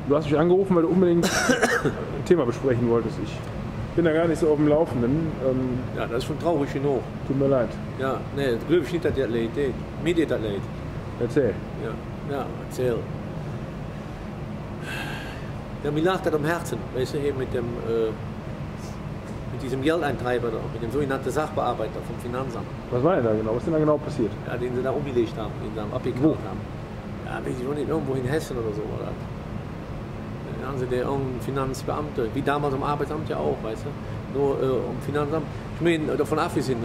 Du hast mich angerufen, weil du unbedingt ein Thema besprechen wolltest. Ich bin da gar nicht so auf dem Laufenden. Ja, das ist schon traurig genug. Tut mir leid. Ja, nee, das glaube ich nicht, dass das leid geht. Mir geht das leid. Erzähl. Ja, erzähl. Ja, mir lag das am Herzen, weißt du, hier mit diesem Geldeintreiber da, mit dem sogenannten Sachbearbeiter vom Finanzamt. Was war denn da genau? Was ist denn da genau passiert? Ja, den sie da umgelegt haben, den sie abgekauft haben. Ja, weiß ich auch nicht, irgendwo in Hessen oder so. Oder? Da haben sie den irgendeinen Finanzbeamte, wie damals am Arbeitsamt ja auch, weißt du, nur am Finanzamt. Ich meine, davon abgesehen,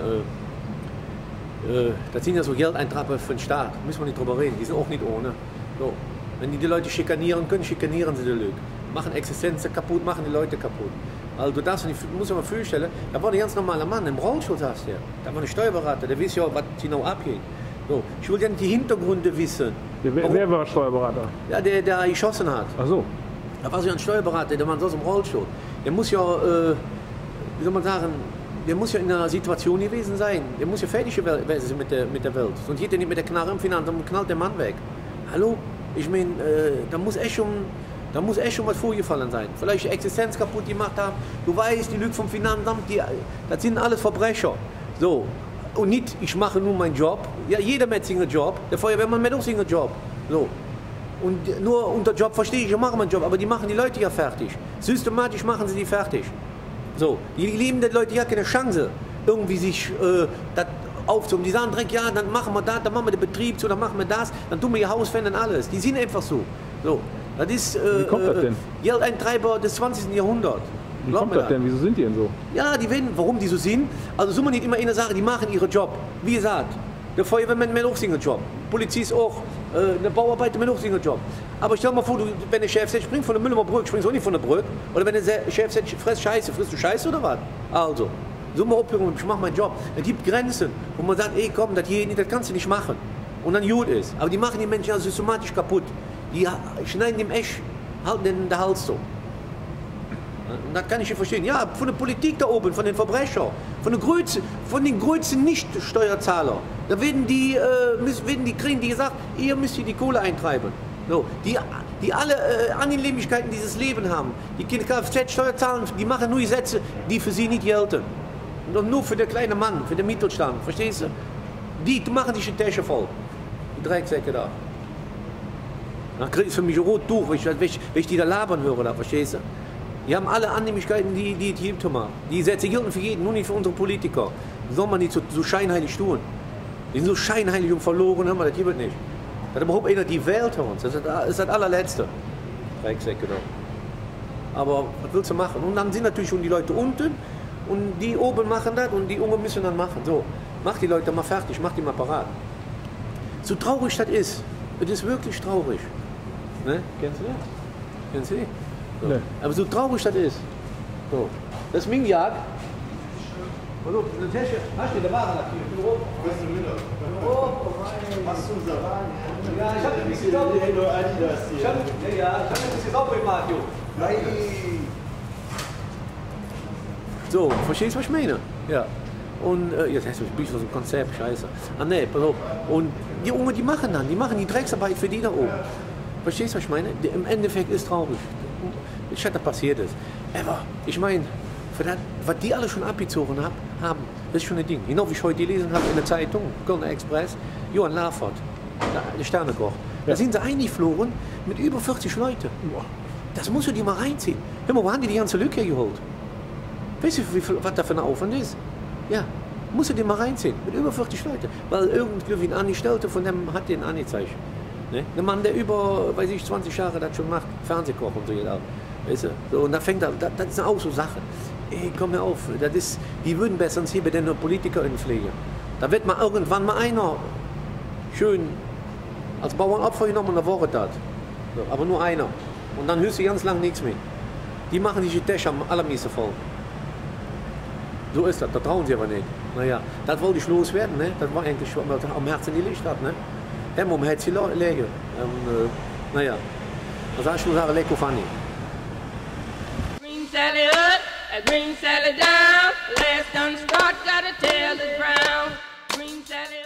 das sind ja so Geldeintreiber für den Staat, da müssen wir nicht drüber reden, die sind auch nicht ohne. So. Wenn die Leute schikanieren können, schikanieren sie die Leute. Machen Existenzen kaputt, machen die Leute kaputt. Also du darfst nicht, muss man vorstellen, da war ein ganz normaler Mann, im Rollstuhl saß der. Da war ein Steuerberater, der weiß ja, was genau abgeht. So. Ich will ja nicht die Hintergründe wissen. Wer war Steuerberater? Ja, der geschossen hat. Ach so. Da war so ein Steuerberater, der Mann saß im Rollstuhl. Der muss ja, wie soll man sagen, der muss ja in einer Situation gewesen sein. Der muss ja fertig gewesen sein mit der Welt. Sonst geht er nicht mit der Knarre im Finanzamt und knallt der Mann weg. Hallo? Ich meine, da muss echt schon was vorgefallen sein. Vielleicht die Existenz kaputt gemacht haben. Du weißt, die Lüge vom Finanzamt, das sind alles Verbrecher. So. Und nicht, ich mache nur meinen Job. Ja, jeder macht seinen Job. Der Feuerwehrmann macht auch seinen Job. So. Und nur unter Job verstehe ich mache meinen Job, aber die machen die Leute ja fertig. Systematisch machen sie die fertig. So. Die lieben die Leute ja keine Chance, irgendwie sich das aufzunehmen. Die sagen direkt, ja, dann machen wir das, dann machen wir den Betrieb zu, dann machen wir das, dann tun wir ihr Haus verändern, alles. Die sind einfach so. So. Das ist Wie kommt das denn? Geldeintreiber des 20. Jahrhunderts. Wie kommt das denn? Wieso sind die denn so? Ja, die werden, warum die so sind, also soll man nicht immer eine Sache, die machen ihren Job. Wie gesagt, der Feuerwehrmann macht auch seinen Job, Polizist auch, der Bauarbeiter macht auch seinen Job. Aber stell dir mal vor, wenn der Chef sagt, spring von der Müllermer Brücke, springst du auch nicht von der Brücke. Oder wenn der Chef sagt, friss Scheiße, frisst du Scheiße oder was? Also, so mal abhören, ich mach meinen Job. Es gibt Grenzen, wo man sagt, ey komm, das kannst du nicht machen. Und dann gut ist. Aber die machen die Menschen ja systematisch kaputt. Die schneiden dem echt, halten den den Hals so. Und das kann ich nicht verstehen. Ja, von der Politik da oben, von den Verbrechern, von den größten Nicht-Steuerzahler. Da werden die kriegen, die gesagt, ihr müsst hier die Kohle eintreiben. So, die alle Annehmlichkeiten dieses Leben haben. Die keine Kfz-Steuer zahlen, die machen nur Gesetze, die für sie nicht gelten. Und nur für den kleinen Mann, für den Mittelstand, verstehst du? Die machen sich die Tasche voll. Die Drecksäcke da. Dann kriegt es für mich rot durch, wenn ich die da labern höre, da, verstehst du? Die haben alle Annehmlichkeiten, die gibt haben. Die Sätze gelten für jeden, nur nicht für unsere Politiker. Soll man nicht so scheinheilig tun. Die sind so scheinheilig und verloren, haben wir das hier nicht. Dass überhaupt einer die wählt uns, das ist das allerletzte. Drecksäcke da. Aber was willst du machen? Und dann sind natürlich schon die Leute unten und die oben machen das und die unten müssen dann machen. So, mach die Leute mal fertig, mach die mal parat. So traurig das ist, es ist wirklich traurig. Ne? Kennst du das? Kennst du die? So. Nee. Aber so traurig das ist. So. Das ist Mingjag. Hallo, eine Tasche. Hast du, da war er hier. Bist du wieder? Oh, Hast du unser Wagen? ja, ich hab ein bisschen sauber. Ich hab ein bisschen sauber gemacht, Jo. Nein! So, verstehst du, was ich meine? Ja. Und jetzt hast du ein bisschen so ein Konzept, scheiße. Ah ne, pass auf. Und die Jungen, die machen die Drecksarbeit für die da oben. Verstehst du, was ich meine? Im Endeffekt ist traurig. Ich hatte passiert ist. Aber ich meine, für das, was die alle schon abgezogen haben, das ist schon ein Ding. Genau wie ich heute gelesen habe in der Zeitung, Kölner Express, Johann Lafert, der Sternekoch. Da sind sie eingeflogen mit über 40 Leuten. Das musst du dir mal reinziehen. Hör mal, wo haben die ganze Lücke geholt? Weißt du, was da für ein Aufwand ist? Ja, musst du dir mal reinziehen, mit über 40 Leuten. Weil irgendwie ein Angestellter von dem hat den angezeigt. Ne? Der Mann, der über, weiß ich, 20 Jahre das schon macht, Fernsehkoch und so geht weißt du? So, und da fängt das ist auch so Sache. Ey, komm mir auf, die würden besser hier bei den PolitikerInnen pflegen. Da wird mal irgendwann mal einer schön als Bauernopfer genommen und da war das. So, aber nur einer. Und dann hörst du ganz lang nichts mehr. Die machen sich die Tasche am allermeisten voll. So ist das, da trauen sie aber nicht. Naja, das wollte ich loswerden, ne? Das war eigentlich schon am Herzen die Licht hat, ne? Hem hätte sie legen. Naja, dan sag ich nur sagen, lecker funny. Green Sally up, green Sally down. Last done start, gotta tell the ground. Green Sally up.